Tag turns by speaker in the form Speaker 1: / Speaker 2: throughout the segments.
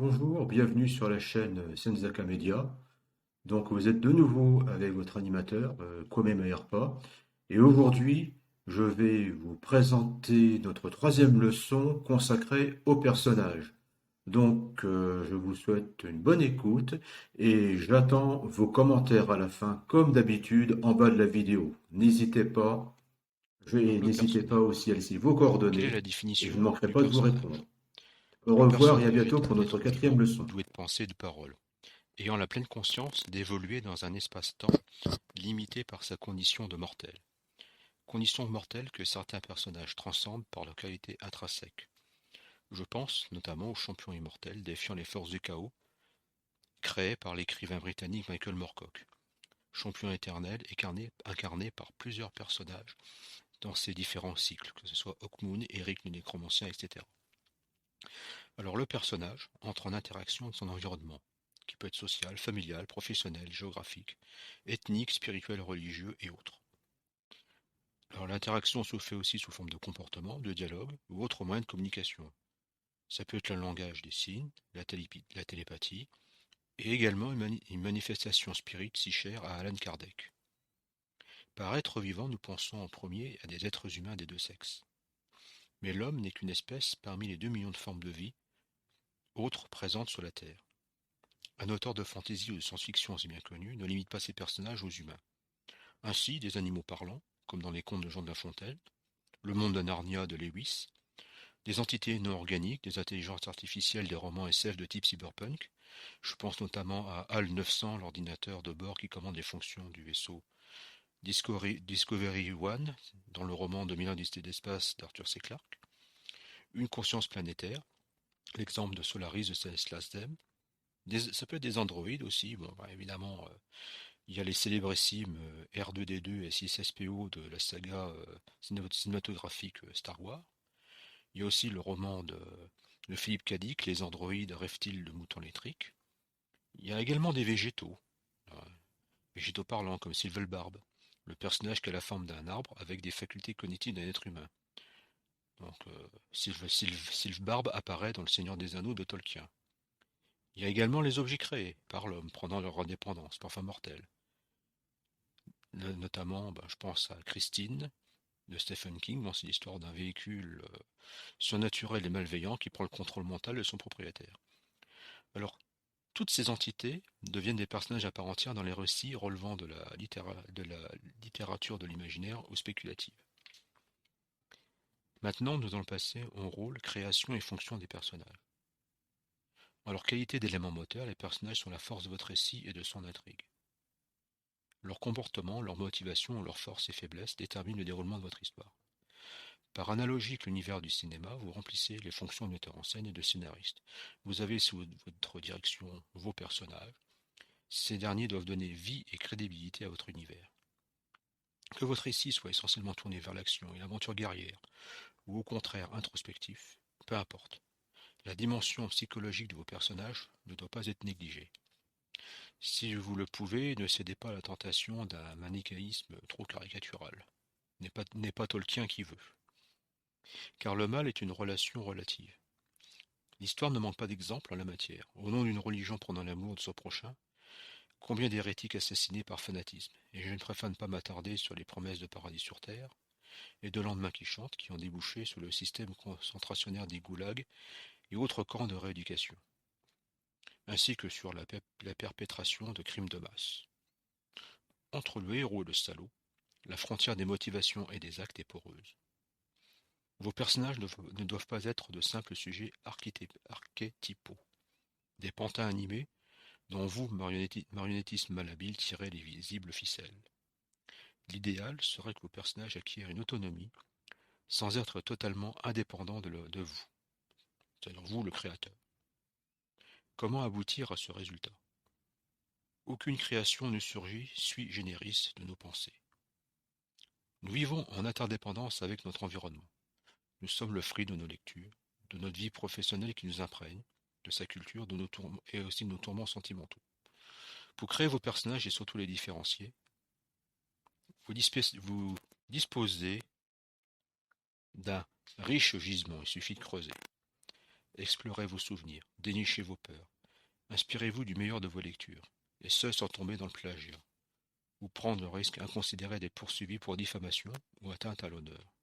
Speaker 1: Bonjour, bienvenue sur la chaîne Senzaka Media. Donc vous êtes de nouveau avec votre animateur, Kwame Mayerpa. Et aujourd'hui, je vais vous présenter notre troisième leçon consacrée aux personnages. Donc je vous souhaite une bonne écoute et j'attends vos commentaires à la fin, comme d'habitude, en bas de la vidéo.
Speaker 2: Alors, le
Speaker 1: N'hésitez pas
Speaker 2: personnage.
Speaker 1: aussi à laisser vos
Speaker 2: Quelle est
Speaker 1: coordonnées
Speaker 2: la
Speaker 1: et je ne
Speaker 2: définition
Speaker 1: manquerai
Speaker 2: du
Speaker 1: pas de vous
Speaker 2: personnage?
Speaker 1: répondre. Au
Speaker 2: Le
Speaker 1: revoir et à
Speaker 2: personnage
Speaker 1: bientôt
Speaker 2: est
Speaker 1: pour
Speaker 2: un
Speaker 1: notre
Speaker 2: être
Speaker 1: quatrième
Speaker 2: vivant,
Speaker 1: leçon.
Speaker 2: doué de pensée et de parole, ayant la pleine conscience d'évoluer dans un espace-temps limité par sa condition de mortel. Condition mortelle que certains personnages transcendent par leur qualité intrinsèque. Je pense notamment au champion immortel défiant les forces du chaos, créé par l'écrivain britannique Michael Moorcock. Champion éternel incarné par plusieurs personnages dans ses différents cycles, que ce soit Hawkmoon, Eric le Nécromancien, etc. Alors le personnage entre en interaction avec son environnement, qui peut être social, familial, professionnel, géographique, ethnique, spirituel, religieux et autres. Alors l'interaction se fait aussi sous forme de comportement, de dialogue ou autre moyen de communication. Ça peut être le langage des signes, la télépathie, et également une manifestation spirite si chère à Alan Kardec. Par être vivant, nous pensons en premier à des êtres humains des deux sexes. Mais l'homme n'est qu'une espèce parmi les 2 millions de formes de vie autres présentes sur la Terre. Un auteur de fantasy ou de science-fiction aussi bien connu ne limite pas ses personnages aux humains. Ainsi, des animaux parlants, comme dans les contes de Jean de La Fontaine, le monde de Narnia de Lewis, des entités non organiques, des intelligences artificielles des romans SF de type cyberpunk. Je pense notamment à HAL 900, l'ordinateur de bord qui commande les fonctions du vaisseau Discovery One, dans le roman de 1001 Odyssée d'espace d'Arthur C. Clarke. Une conscience planétaire, l'exemple de Solaris de Stanislas Lem. Ça peut être des androïdes aussi, bon, bah, évidemment, il y a les célébrissimes R2D2 et 6SPO de la saga cinématographique Star Wars. Il y a aussi le roman de Philippe Cadic, Les androïdes rêvent-ils de moutons électriques. Il y a également des végétaux, euh, végétaux parlants comme Sylvebarbe, le personnage qui a la forme d'un arbre avec des facultés cognitives d'un être humain. Donc Sylvebarbe apparaît dans Le Seigneur des Anneaux de Tolkien. Il y a également les objets créés par l'homme, prenant leur indépendance, parfois mortelle. Notamment, je pense à Christine de Stephen King. Bon, c'est l'histoire d'un véhicule surnaturel et malveillant qui prend le contrôle mental de son propriétaire. Alors, toutes ces entités deviennent des personnages à part entière dans les récits relevant de la littérature de l'imaginaire ou spéculative. Maintenant, nous allons passer au rôle, création et fonction des personnages. En leur qualité d'éléments moteurs, les personnages sont la force de votre récit et de son intrigue. Leur comportement, leur motivation, leurs forces et faiblesses déterminent le déroulement de votre histoire. Par analogie avec l'univers du cinéma, vous remplissez les fonctions de metteur en scène et de scénariste. Vous avez sous votre direction vos personnages. Ces derniers doivent donner vie et crédibilité à votre univers. Que votre récit soit essentiellement tourné vers l'action et l'aventure guerrière, ou au contraire introspectif, peu importe. La dimension psychologique de vos personnages ne doit pas être négligée. Si vous le pouvez, ne cédez pas à la tentation d'un manichéisme trop caricatural. N'est pas Tolkien qui veut. Car le mal est une relation relative. L'histoire ne manque pas d'exemples en la matière. Au nom d'une religion prenant l'amour de son prochain, combien d'hérétiques assassinés par fanatisme. Et je ne préfère ne pas m'attarder sur les promesses de paradis sur terre et de lendemain qui chantent qui ont débouché sur le système concentrationnaire des goulags et autres camps de rééducation, ainsi que sur la perpétration de crimes de masse. Entre le héros et le salaud, la frontière des motivations et des actes est poreuse. Vos personnages ne doivent pas être de simples sujets archétypaux, des pantins animés dont vous, marionnettistes malhabiles, tirez les visibles ficelles. L'idéal serait que vos personnages acquièrent une autonomie sans être totalement indépendants de vous, c'est-à-dire vous, le créateur. Comment aboutir à ce résultat? Aucune création ne surgit sui generis de nos pensées. Nous vivons en interdépendance avec notre environnement. Nous sommes le fruit de nos lectures, de notre vie professionnelle qui nous imprègne, de sa culture, et aussi de nos tourments sentimentaux. Pour créer vos personnages et surtout les différencier, vous disposez d'un riche gisement, il suffit de creuser. Explorez vos souvenirs, dénichez vos peurs, inspirez-vous du meilleur de vos lectures, et ce sans tomber dans le plagiat, ou prendre le risque inconsidéré d'être poursuivi pour diffamation ou atteinte à l'honneur.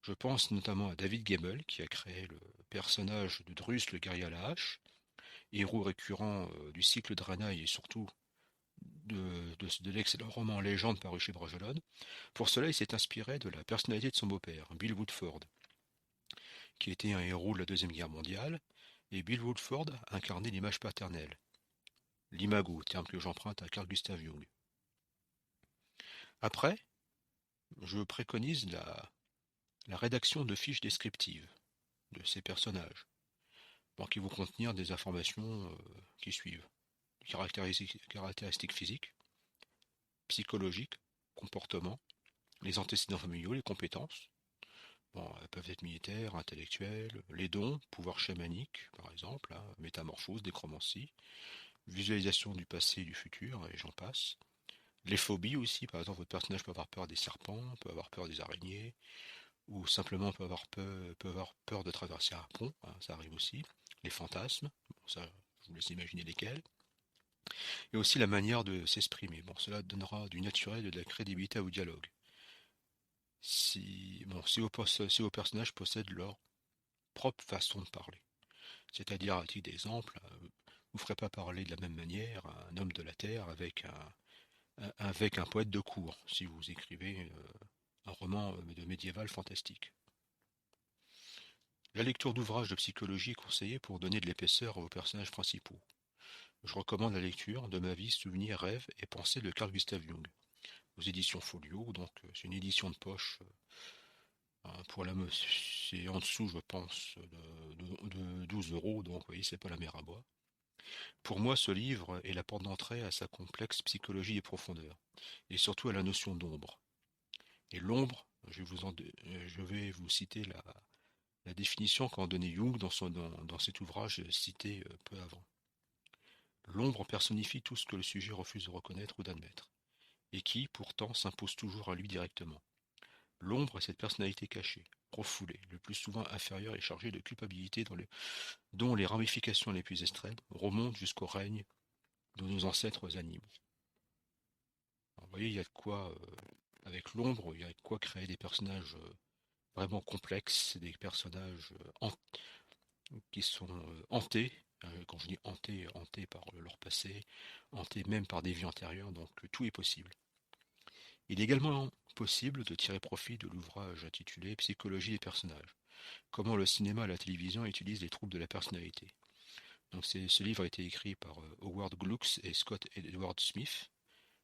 Speaker 2: Je pense notamment à David Gemmell, qui a créé le personnage de Drus le guerrier à la hache, héros récurrent du cycle Draenei et surtout de l'excellent roman Légende paru chez Bragelonne. Pour cela, il s'est inspiré de la personnalité de son beau-père, Bill Woodford, qui était un héros de la Deuxième Guerre mondiale, et Bill Woodford incarnait l'image paternelle, l'imago, terme que j'emprunte à Carl Gustav Jung. Après, je préconise la rédaction de fiches descriptives de ces personnages, bon, qui vont contenir des informations qui suivent. Caractéristiques physiques, psychologiques, comportements, les antécédents familiaux, les compétences. Bon, elles peuvent être militaires, intellectuelles, les dons, pouvoirs chamaniques, par exemple, hein, métamorphose, nécromancie, visualisation du passé et du futur, et j'en passe. Les phobies aussi, par exemple, votre personnage peut avoir peur des serpents, peut avoir peur des araignées, ou simplement peut avoir peur de traverser un pont, hein, ça arrive aussi. Les fantasmes, bon, ça, je vous laisse imaginer lesquels. Et aussi la manière de s'exprimer. Bon, cela donnera du naturel et de la crédibilité au dialogue. Si vos personnages possèdent leur propre façon de parler. C'est-à-dire, à titre d'exemple, vous ne ferez pas parler de la même manière un homme de la Terre avec un poète de cour, si vous écrivez un roman de médiéval fantastique. La lecture d'ouvrages de psychologie est conseillée pour donner de l'épaisseur à vos personnages principaux. Je recommande la lecture de Ma vie, souvenirs, rêves et pensées de Carl Gustav Jung, aux éditions Folio, donc c'est une édition de poche. Pour c'est en dessous, je pense, de 12 euros, donc vous voyez, c'est pas la mer à boire. Pour moi, ce livre est la porte d'entrée à sa complexe psychologie et profondeur, et surtout à la notion d'ombre. Et l'ombre, je vais vous citer la définition qu'en donnait Jung dans cet ouvrage cité peu avant. L'ombre personnifie tout ce que le sujet refuse de reconnaître ou d'admettre, et qui, pourtant, s'impose toujours à lui directement. L'ombre est cette personnalité cachée, refoulée, le plus souvent inférieure et chargée de culpabilité dont les ramifications les plus extrêmes remontent jusqu'au règne de nos ancêtres animaux. Alors, vous voyez, il y a de quoi, avec l'ombre, il y a de quoi créer des personnages vraiment complexes, des personnages qui sont hantés. Quand je dis hantés, hantés par leur passé, hantés même par des vies antérieures, donc tout est possible. Il est également possible de tirer profit de l'ouvrage intitulé Psychologie des personnages. Comment le cinéma et la télévision utilisent les troubles de la personnalité. Donc ce livre a été écrit par Howard Glux et Scott Edward Smith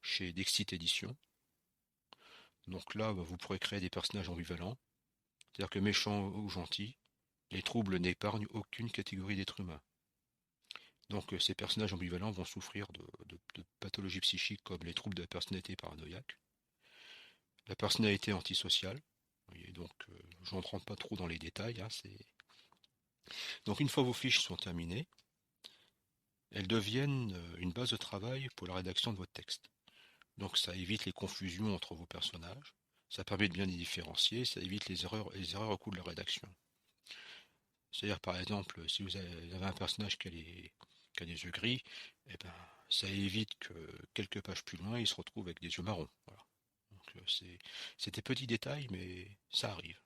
Speaker 2: chez Dexit Éditions. Donc là, vous pourrez créer des personnages ambivalents, c'est-à-dire que méchants ou gentils, les troubles n'épargnent aucune catégorie d'êtres humains. Donc ces personnages ambivalents vont souffrir de pathologies psychiques comme les troubles de la personnalité paranoïaque, la personnalité antisociale. Et donc je n'en rentre pas trop dans les détails. Hein, donc une fois vos fiches sont terminées, elles deviennent une base de travail pour la rédaction de votre texte. Donc ça évite les confusions entre vos personnages, ça permet de bien les différencier, ça évite les erreurs au cours de la rédaction. C'est-à-dire par exemple, si vous avez un personnage qui a des yeux gris, eh ben, ça évite que quelques pages plus loin, il se retrouve avec des yeux marrons. Voilà. Donc c'est des petits détails, mais ça arrive.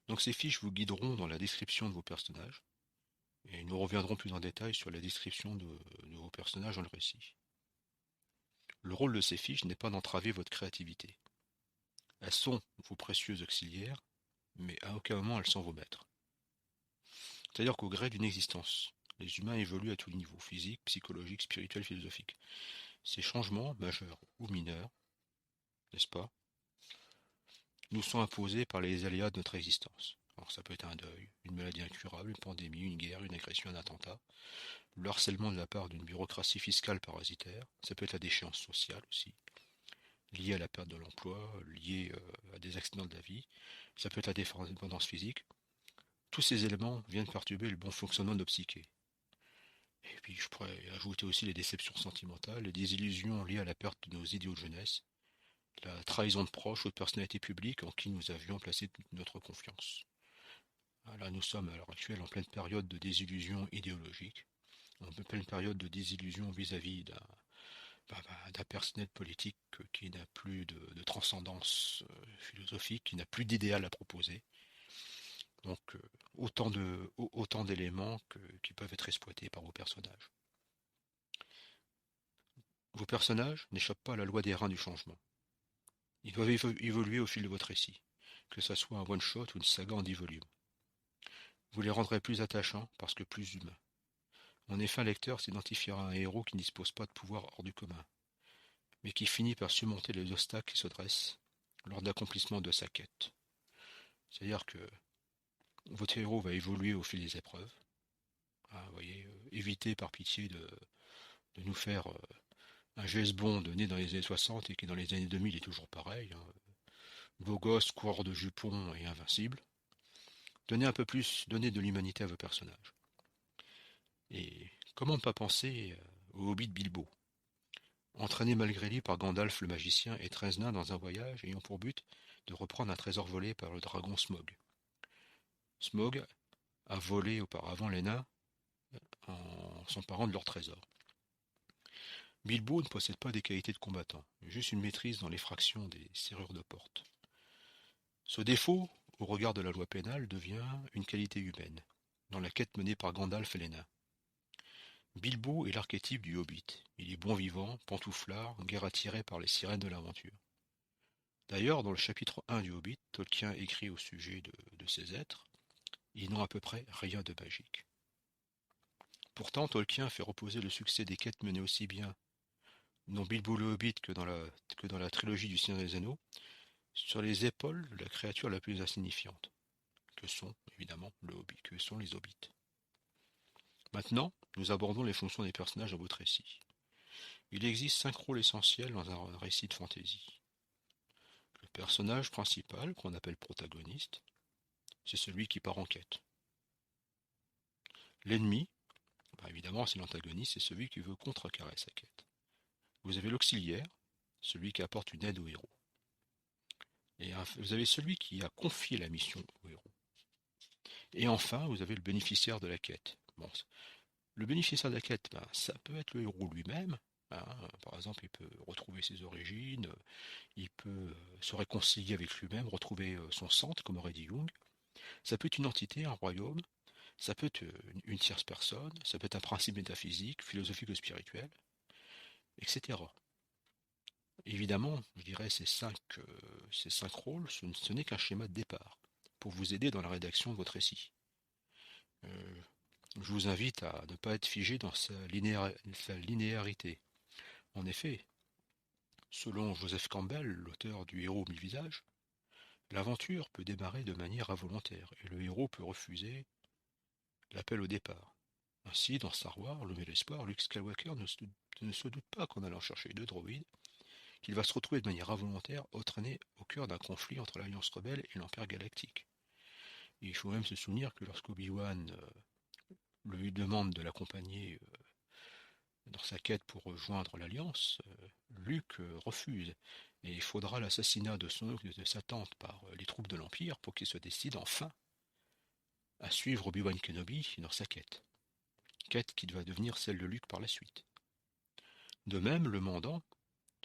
Speaker 2: Donc ces fiches vous guideront dans la description de vos personnages, et nous reviendrons plus en détail sur la description de vos personnages dans le récit. Le rôle de ces fiches n'est pas d'entraver votre créativité. Elles sont vos précieux auxiliaires, mais à aucun moment elles sont vos maîtres. C'est-à-dire qu'au gré d'une existence, les humains évoluent à tous les niveaux, physique, psychologique, spirituel, philosophique. Ces changements, majeurs ou mineurs, n'est-ce pas, nous sont imposés par les aléas de notre existence. Alors ça peut être un deuil, une maladie incurable, une pandémie, une guerre, une agression, un attentat, le harcèlement de la part d'une bureaucratie fiscale parasitaire, ça peut être la déchéance sociale aussi, liée à la perte de l'emploi, liée à des accidents de la vie, ça peut être la dépendance physique. Tous ces éléments viennent perturber le bon fonctionnement de nos psychés. Et puis je pourrais ajouter aussi les déceptions sentimentales, les désillusions liées à la perte de nos idéaux de jeunesse, la trahison de proches ou de personnalités publiques en qui nous avions placé toute notre confiance. Là, nous sommes à l'heure actuelle en pleine période de désillusion idéologique, en pleine période de désillusion vis-à-vis d'un personnel politique qui n'a plus de transcendance philosophique, qui n'a plus d'idéal à proposer. Donc autant d'éléments qui peuvent être exploités par vos personnages. Vos personnages n'échappent pas à la loi des reins du changement. Ils doivent évoluer au fil de votre récit, que ça soit un one-shot ou une saga en 10 volumes. Vous les rendrez plus attachants parce que plus humains. En effet, un lecteur s'identifiera à un héros qui ne dispose pas de pouvoir hors du commun, mais qui finit par surmonter les obstacles qui se dressent lors de l'accomplissement de sa quête. C'est-à-dire que votre héros va évoluer au fil des épreuves. Vous voyez, évitez par pitié de nous faire un James Bond né dans les années 60 et qui dans les années 2000 est toujours pareil. Beau gosse, coureur de jupons et invincible. Donnez de l'humanité à vos personnages. Et comment ne pas penser au Hobbit Bilbo, entraîné malgré lui par Gandalf le magicien et 13 nains dans un voyage ayant pour but de reprendre un trésor volé par le dragon Smaug. Smaug a volé auparavant les nains en s'emparant de leur trésor. Bilbo ne possède pas des qualités de combattant, juste une maîtrise dans l'effraction des serrures de porte. Ce défaut, au regard de la loi pénale, devient une qualité humaine, dans la quête menée par Gandalf et les nains. Bilbo est l'archétype du hobbit. Il est bon vivant, pantouflard, guère attiré par les sirènes de l'aventure. D'ailleurs, dans le chapitre 1 du Hobbit, Tolkien écrit au sujet de ces êtres, ils n'ont à peu près rien de magique. Pourtant, Tolkien fait reposer le succès des quêtes menées aussi bien dans Bilbo le Hobbit que dans la trilogie du Seigneur des Anneaux, sur les épaules de la créature la plus insignifiante, que sont évidemment que sont les hobbits. Maintenant, nous abordons les fonctions des personnages dans votre récit. Il existe 5 rôles essentiels dans un récit de fantasy. Le personnage principal, qu'on appelle protagoniste, c'est celui qui part en quête. L'ennemi, évidemment c'est l'antagoniste, c'est celui qui veut contrecarrer sa quête. Vous avez l'auxiliaire, celui qui apporte une aide au héros. Et vous avez celui qui a confié la mission au héros. Et enfin, vous avez le bénéficiaire de la quête. Le bénéficiaire de la quête, ça peut être le héros lui-même. Par exemple, il peut retrouver ses origines, il peut se réconcilier avec lui-même, retrouver son centre, comme aurait dit Jung. Ça peut être une entité, un royaume, ça peut être une tierce personne, ça peut être un principe métaphysique, philosophique ou spirituel, etc. Évidemment, je dirais ces cinq rôles, ce n'est qu'un schéma de départ pour vous aider dans la rédaction de votre récit. Je vous invite à ne pas être figé dans sa linéarité. En effet, selon Joseph Campbell, l'auteur du Héros aux 1000 visages, l'aventure peut démarrer de manière involontaire et le héros peut refuser l'appel au départ. Ainsi, dans Star Wars, le Espoir, Luke Skywalker ne se doute pas qu'en allant chercher deux droïdes, qu'il va se retrouver de manière involontaire entraîné au cœur d'un conflit entre l'Alliance rebelle et l'Empire galactique. Et il faut même se souvenir que lorsque Obi-Wan lui demande de l'accompagner dans sa quête pour rejoindre l'Alliance, Luke refuse. Et il faudra l'assassinat de son oncle et de sa tante par les troupes de l'Empire pour qu'il se décide enfin à suivre Obi-Wan Kenobi dans sa quête. Quête qui va devenir celle de Luke par la suite. De même, le mandant,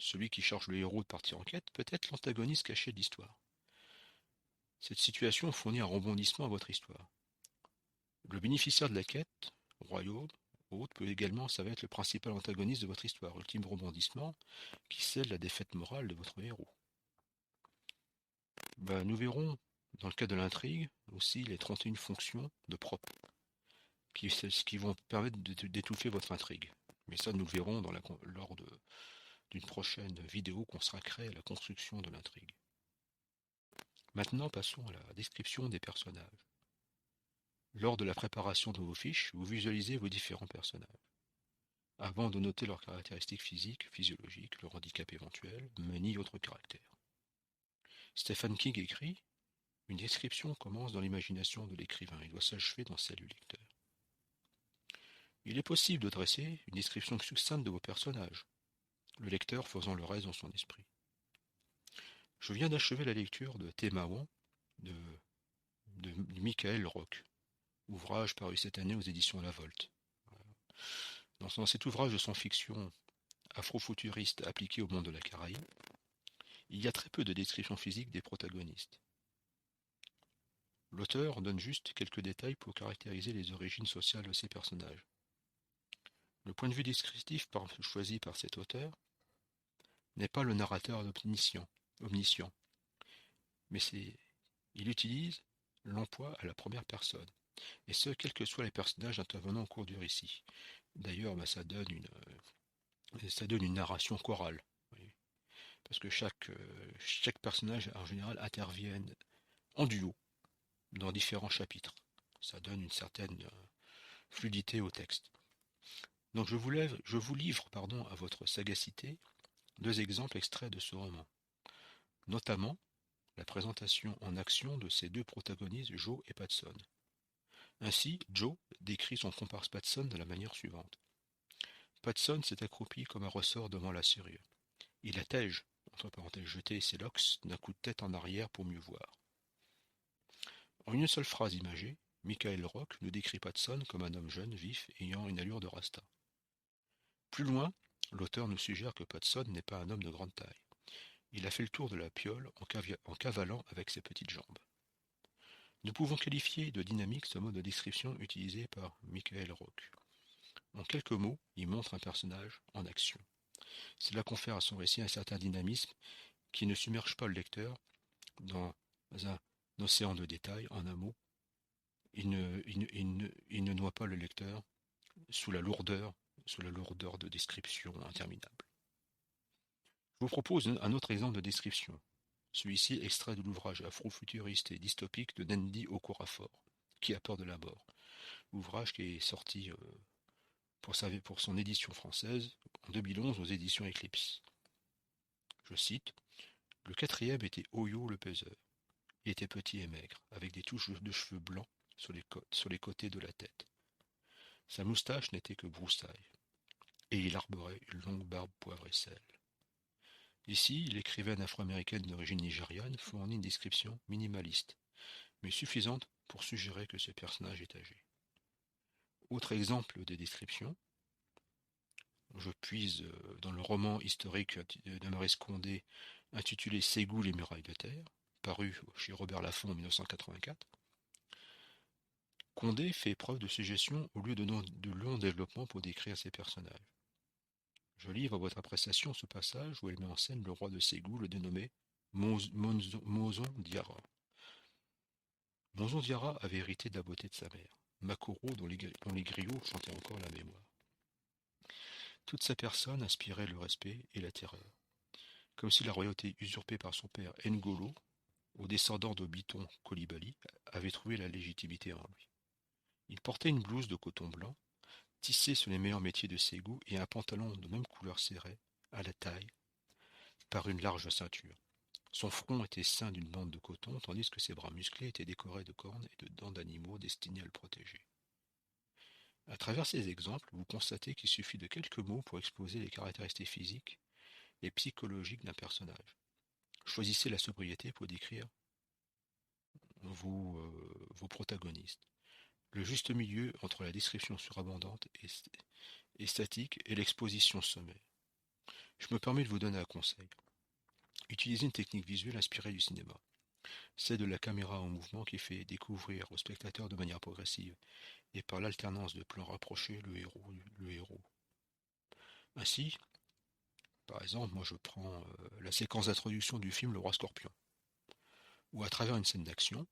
Speaker 2: celui qui charge le héros de partir en quête, peut être l'antagoniste caché de l'histoire. Cette situation fournit un rebondissement à votre histoire. Le bénéficiaire de la quête, royaume, autre, peut également ça va être le principal antagoniste de votre histoire, ultime rebondissement, qui scelle la défaite morale de votre héros. Nous verrons, dans le cas de l'intrigue, aussi les 31 fonctions de propre, qui vont permettre d'étouffer votre intrigue. Mais ça, nous le verrons lors d'une prochaine vidéo consacrée à la construction de l'intrigue. Maintenant, passons à la description des personnages. Lors de la préparation de vos fiches, vous visualisez vos différents personnages. Avant de noter leurs caractéristiques physiques, physiologiques, leur handicap éventuel, mais ni autres caractères. Stephen King écrit « Une description commence dans l'imagination de l'écrivain et doit s'achever dans celle du lecteur. » Il est possible de dresser une description succincte de vos personnages, le lecteur faisant le reste dans son esprit. Je viens d'achever la lecture de Thémaon, de de Michael Rock, ouvrage paru cette année aux éditions La Volte. Dans cet ouvrage de science-fiction afrofuturiste appliqué au monde de la Caraïbe, il y a très peu de descriptions physiques des protagonistes. L'auteur donne juste quelques détails pour caractériser les origines sociales de ces personnages. Le point de vue descriptif choisi par cet auteur n'est pas le narrateur omniscient, mais il utilise l'emploi à la première personne, et ce, quels que soient les personnages intervenant au cours du récit. D'ailleurs, ça donne une narration chorale, parce que chaque personnage, en général, intervienne en duo dans différents chapitres. Ça donne une certaine fluidité au texte. Donc je vous livre à votre sagacité 2 exemples extraits de ce roman, notamment la présentation en action de ses 2 protagonistes, Joe et Patson. Ainsi, Joe décrit son comparse Patson de la manière suivante. Patson s'est accroupi comme un ressort devant la serrure. Il attège, entre parenthèses, jeté ses locks d'un coup de tête en arrière pour mieux voir. En une seule phrase imagée, Michael Rock nous décrit Patson comme un homme jeune, vif, ayant une allure de rasta. Plus loin, l'auteur nous suggère que Patson n'est pas un homme de grande taille. Il a fait le tour de la piole en cavalant avec ses petites jambes. Nous pouvons qualifier de dynamique ce mode de description utilisé par Michael Rock. En quelques mots, il montre un personnage en action. Cela confère à son récit un certain dynamisme qui ne submerge pas le lecteur dans un océan de détails. En un mot, il ne noie pas le lecteur sous la lourdeur de description interminable. Je vous propose un autre exemple de description. Celui-ci extrait de l'ouvrage afrofuturiste et dystopique de Nnedi Okorafor, Qui a peur de la mort. Ouvrage qui est sorti pour son édition française en 2011 aux éditions Eclipse. Je cite, « Le quatrième était Oyo le peseur. Il était petit et maigre, avec des touches de cheveux blancs sur les côtés de la tête. Sa moustache n'était que broussaille, et il arborait une longue barbe poivre et sel. » Ici, l'écrivaine afro-américaine d'origine nigériane fournit une description minimaliste, mais suffisante pour suggérer que ce personnage est âgé. Autre exemple de description, je puise dans le roman historique de Maurice Condé intitulé Ségou, les murailles de terre, paru chez Robert Laffont en 1984. Condé fait preuve de suggestion au lieu de long développement pour décrire ses personnages. Je livre à votre appréciation ce passage où elle met en scène le roi de Ségou, le dénommé Mozon Diarra. Mozon Diarra avait hérité de la beauté de sa mère, Makoro dont les griots chantaient encore la mémoire. Toute sa personne inspirait le respect et la terreur, comme si la royauté usurpée par son père Ngolo, aux descendants de Biton Kolibali, avait trouvé la légitimité en lui. Il portait une blouse de coton blanc, tissée sur les meilleurs métiers de Ségou, et un pantalon de même couleur serré, à la taille, par une large ceinture. Son front était ceint d'une bande de coton, tandis que ses bras musclés étaient décorés de cornes et de dents d'animaux destinés à le protéger. À travers ces exemples, vous constatez qu'il suffit de quelques mots pour exposer les caractéristiques physiques et psychologiques d'un personnage. Choisissez la sobriété pour décrire vos protagonistes. Le juste milieu entre la description surabondante et statique et l'exposition sommaire. Je me permets de vous donner un conseil. Utilisez une technique visuelle inspirée du cinéma. C'est de la caméra en mouvement qui fait découvrir au spectateur de manière progressive et par l'alternance de plans rapprochés le héros. Ainsi, par exemple, moi je prends la séquence d'introduction du film Le Roi Scorpion, où à travers une scène d'action,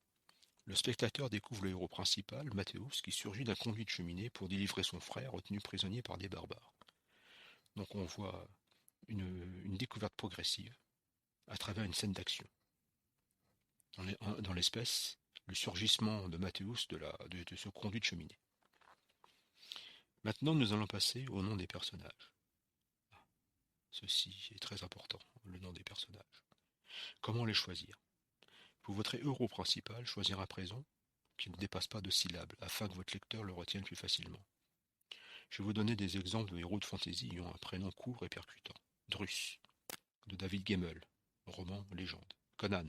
Speaker 2: le spectateur découvre le héros principal, Mathéus, qui surgit d'un conduit de cheminée pour délivrer son frère retenu prisonnier par des barbares. Donc on voit une découverte progressive à travers une scène d'action. Dans l'espèce, le surgissement de Mathéus de ce conduit de cheminée. Maintenant, nous allons passer au nom des personnages. Ceci est très important, le nom des personnages. Comment les choisir? Pour votre héros principal, choisir un prénom qui ne dépasse pas de syllabes, afin que votre lecteur le retienne plus facilement. Je vais vous donner des exemples de héros de fantasy ayant un prénom court et percutant. Drus, de David Gemmell, roman légende. Conan,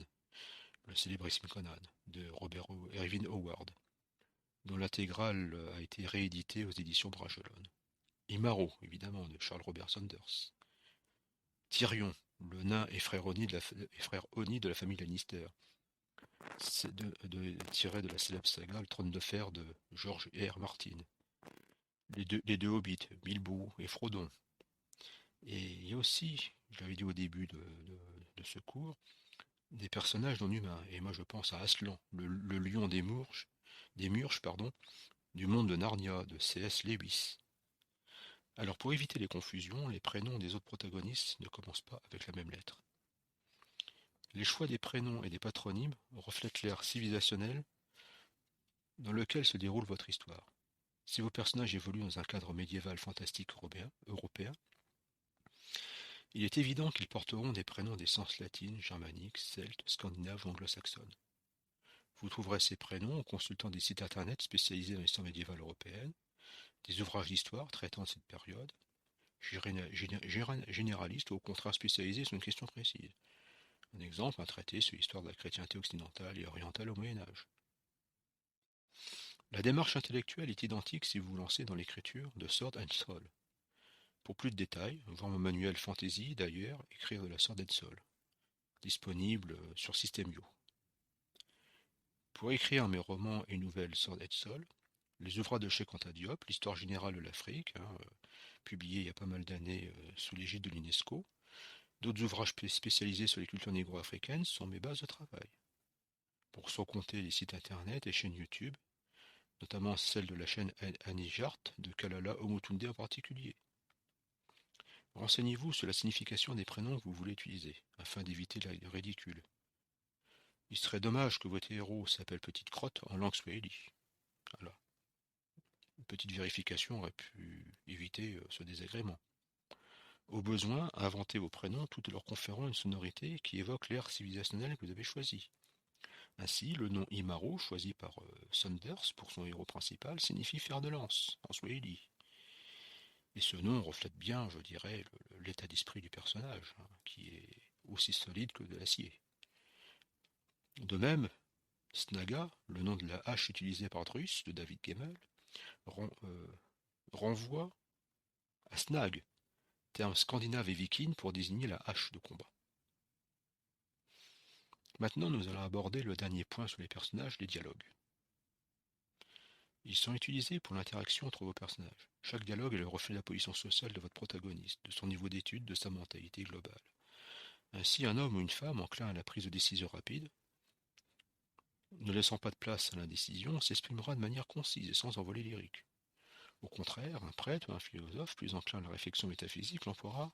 Speaker 2: le célébrissime Conan, de Irving Howard, dont l'intégrale a été rééditée aux éditions Bragelonne. Imaro, évidemment, de Charles Robert Saunders. Tyrion, le nain et frère Oni de la famille Lannister, tiré de la célèbre saga Le Trône de Fer de George R. Martin. Les deux hobbits, Bilbo et Frodon. Et il y a aussi, je l'avais dit au début de ce cours, des personnages non humains. Et moi je pense à Aslan, le lion des Murges, du monde de Narnia, de C.S. Lewis. Alors pour éviter les confusions, les prénoms des autres protagonistes ne commencent pas avec la même lettre. Les choix des prénoms et des patronymes reflètent l'ère civilisationnelle dans lequel se déroule votre histoire. Si vos personnages évoluent dans un cadre médiéval fantastique européen, il est évident qu'ils porteront des prénoms d'essence latine, germanique, celte, scandinave ou anglo-saxonne. Vous trouverez ces prénoms en consultant des sites internet spécialisés dans l'histoire médiévale européenne, des ouvrages d'histoire traitant de cette période, généralistes ou au contraire spécialisés sur une question précise. Un exemple, un traité sur l'histoire de la chrétienté occidentale et orientale au Moyen-Âge. La démarche intellectuelle est identique si vous vous lancez dans l'écriture de Sword and Soul. Pour plus de détails, voir mon manuel Fantasy, d'ailleurs, écrire de la Sword and Soul, disponible sur System.io. Pour écrire mes romans et nouvelles Sword and Soul, les ouvrages de Cheikh Anta Diop, l'histoire générale de l'Afrique, publié il y a pas mal d'années sous l'égide de l'UNESCO, d'autres ouvrages spécialisés sur les cultures négro-africaines sont mes bases de travail. Pour sans compter les sites internet et chaînes YouTube, notamment celle de la chaîne Anijart de Kalala Omotunde en particulier. Renseignez-vous sur la signification des prénoms que vous voulez utiliser, afin d'éviter le ridicule. Il serait dommage que votre héros s'appelle Petite Crotte en langue swahili. Voilà. Une petite vérification aurait pu éviter ce désagrément. Au besoin, inventez vos prénoms tout en leur conférant une sonorité qui évoque l'ère civilisationnelle que vous avez choisie. Ainsi, le nom Imaro, choisi par Saunders pour son héros principal, signifie fer de lance, en swahili. Et ce nom reflète bien, je dirais, l'état d'esprit du personnage, qui est aussi solide que de l'acier. De même, Snaga, le nom de la hache utilisée par Drus, de David Gemmell, renvoie à Snag, terme scandinave et viking pour désigner la hache de combat. Maintenant, nous allons aborder le dernier point sur les personnages, les dialogues. Ils sont utilisés pour l'interaction entre vos personnages. Chaque dialogue est le reflet de la position sociale de votre protagoniste, de son niveau d'étude, de sa mentalité globale. Ainsi, un homme ou une femme enclin à la prise de décision rapide, ne laissant pas de place à l'indécision, s'exprimera de manière concise et sans envolée lyrique. Au contraire, un prêtre ou un philosophe plus enclin à la réflexion métaphysique l'emploiera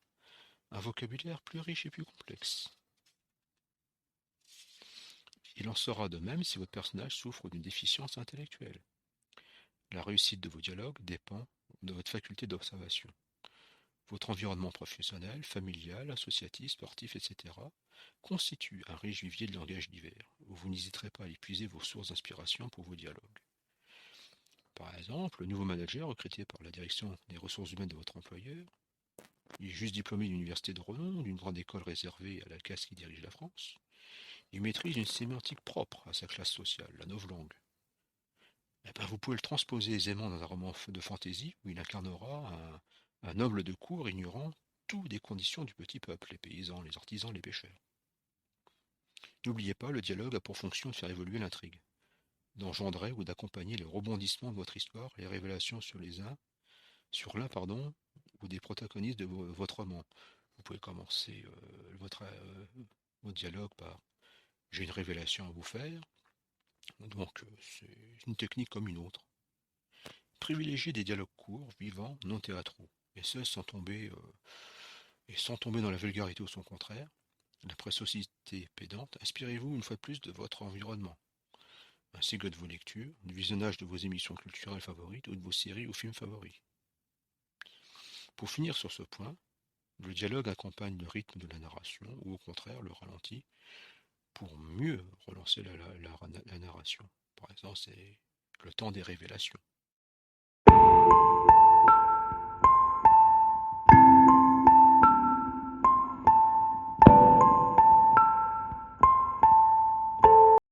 Speaker 2: un vocabulaire plus riche et plus complexe. Il en sera de même si votre personnage souffre d'une déficience intellectuelle. La réussite de vos dialogues dépend de votre faculté d'observation. Votre environnement professionnel, familial, associatif, sportif, etc. constitue un riche vivier de langage divers, où vous n'hésiterez pas à épuiser vos sources d'inspiration pour vos dialogues. Par exemple, le nouveau manager recruté par la direction des ressources humaines de votre employeur, il est juste diplômé d'une université de renom, d'une grande école réservée à la classe qui dirige la France. Il maîtrise une sémantique propre à sa classe sociale, la novlangue. Vous pouvez le transposer aisément dans un roman de fantaisie où il incarnera un noble de cour ignorant toutes les conditions du petit peuple, les paysans, les artisans, les pêcheurs. N'oubliez pas, le dialogue a pour fonction de faire évoluer l'intrigue, d'engendrer ou d'accompagner les rebondissements de votre histoire et les révélations sur l'un, ou des protagonistes de votre roman. Vous pouvez commencer votre dialogue par «J'ai une révélation à vous faire». Donc c'est une technique comme une autre. Privilégiez des dialogues courts, vivants, non théâtraux, et ce sans tomber dans la vulgarité ou son contraire, la préciosité pédante. Inspirez-vous une fois de plus de votre environnement, ainsi que de vos lectures, du visionnage de vos émissions culturelles favorites ou de vos séries ou films favoris. Pour finir sur ce point, le dialogue accompagne le rythme de la narration ou au contraire le ralentit pour mieux relancer la narration. Par exemple, c'est le temps des révélations.